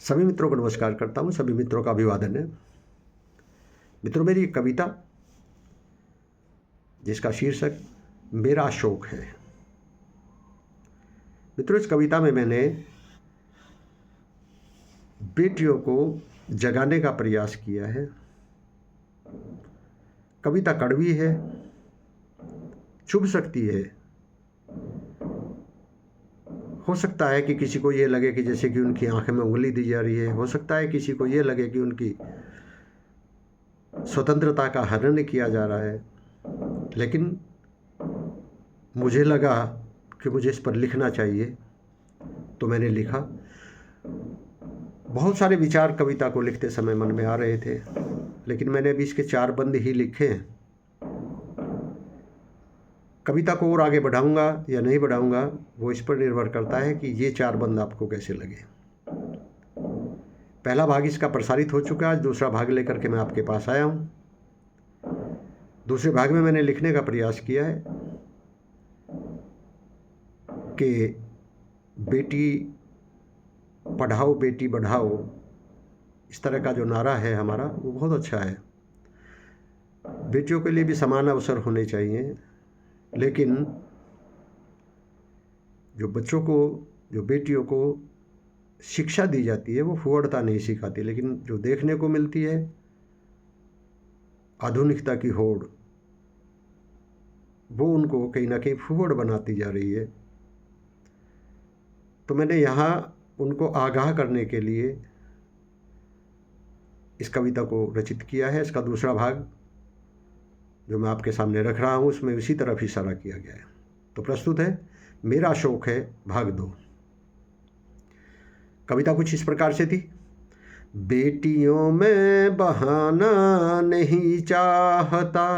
सभी मित्रों को नमस्कार करता हूँ, सभी मित्रों का अभिवादन है। मित्रों, मेरी एक कविता जिसका शीर्षक मेरा शौक है। मित्रों, इस कविता में मैंने बेटियों को जगाने का प्रयास किया है। कविता कड़वी है, चुभ सकती है। हो सकता है कि किसी को ये लगे कि जैसे कि उनकी आंख में उंगली दी जा रही है। हो सकता है किसी को ये लगे कि उनकी स्वतंत्रता का हनन किया जा रहा है। लेकिन मुझे लगा कि मुझे इस पर लिखना चाहिए, तो मैंने लिखा। बहुत सारे विचार कविता को लिखते समय मन में आ रहे थे, लेकिन मैंने अभी इसके 4 बंद ही लिखे हैं। कविता को और आगे बढ़ाऊंगा या नहीं बढ़ाऊंगा, वो इस पर निर्भर करता है कि ये 4 बंद आपको कैसे लगे। पहला भाग इसका प्रसारित हो चुका है, आज दूसरा भाग लेकर के मैं आपके पास आया हूँ। दूसरे भाग में मैंने लिखने का प्रयास किया है कि बेटी पढ़ाओ बेटी बढ़ाओ, इस तरह का जो नारा है हमारा, वो बहुत अच्छा है। बेटियों के लिए भी समान अवसर होने चाहिए, लेकिन जो बच्चों को, जो बेटियों को शिक्षा दी जाती है वो फुहड़ता नहीं सिखाती, लेकिन जो देखने को मिलती है आधुनिकता की होड़, वो उनको कहीं ना कहीं फुहड़ बनाती जा रही है। तो मैंने यहाँ उनको आगाह करने के लिए इस कविता को रचित किया है। इसका दूसरा भाग जो मैं आपके सामने रख रहा हूँ, उसमें इसी तरफ इशारा किया गया है। तो प्रस्तुत है मेरा शौक है, भाग 2। कविता कुछ इस प्रकार से थी। बेटियों में बहाना नहीं चाहता,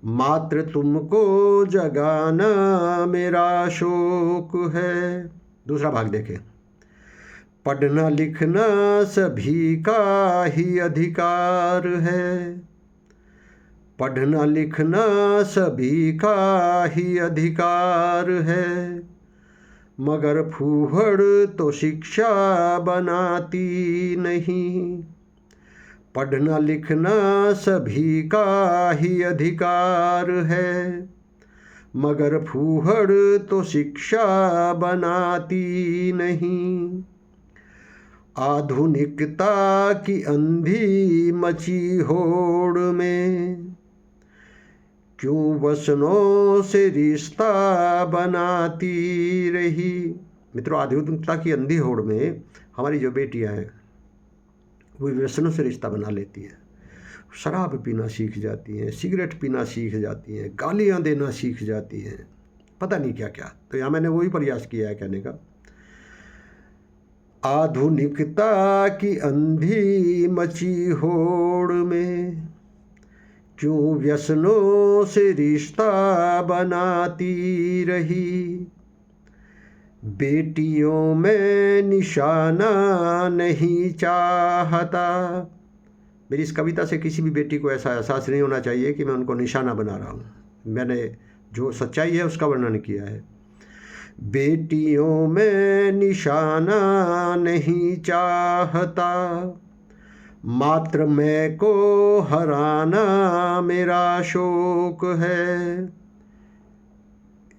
मात्र तुमको जगाना मेरा शौक है। दूसरा भाग देखें। पढ़ना लिखना सभी का ही अधिकार है, पढ़ना लिखना सभी का ही अधिकार है, मगर फूहड़ तो शिक्षा बनाती नहीं। पढ़ना लिखना सभी का ही अधिकार है, मगर फूहड़ तो शिक्षा बनाती नहीं। आधुनिकता की अंधी मची होड़ में क्यों वसनों से रिश्ता बनाती रही। मित्रों, आधुनिकता की अंधी होड़ में हमारी जो बेटियां हैं वो व्यसनों से रिश्ता बना लेती हैं। शराब पीना सीख जाती हैं, सिगरेट पीना सीख जाती हैं, गालियां देना सीख जाती हैं, पता नहीं क्या क्या। तो यहाँ मैंने वही प्रयास किया है कहने का। आधुनिकता की अंधी मची होड़ में क्यों व्यसनों से रिश्ता बनाती रही। बेटियों में निशाना नहीं चाहता। मेरी इस कविता से किसी भी बेटी को ऐसा एहसास नहीं होना चाहिए कि मैं उनको निशाना बना रहा हूँ। मैंने जो सच्चाई है उसका वर्णन किया है। बेटियों में निशाना नहीं चाहता, मात्र मैं को हराना मेरा शौक है।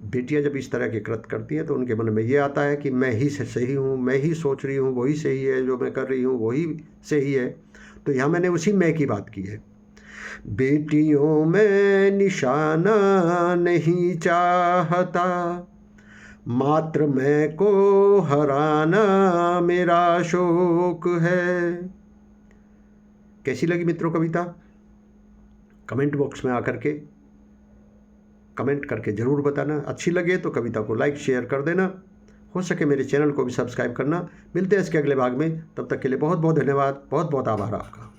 बेटियां जब इस तरह के कृत्य करती हैं तो उनके मन में ये आता है कि मैं ही सही हूँ, मैं ही सोच रही हूँ वही सही है, जो मैं कर रही हूँ वही सही है। तो यहाँ मैंने उसी मैं की बात की है। बेटियों में निशाना नहीं चाहता, मात्र मैं को हराना मेरा शौक है। कैसी लगी मित्रों कविता? कमेंट बॉक्स में आकर के कमेंट करके ज़रूर बताना। अच्छी लगे तो कविता को लाइक शेयर कर देना। हो सके मेरे चैनल को भी सब्सक्राइब करना। मिलते हैं इसके अगले भाग में, तब तक के लिए बहुत बहुत धन्यवाद, बहुत बहुत आभार आपका।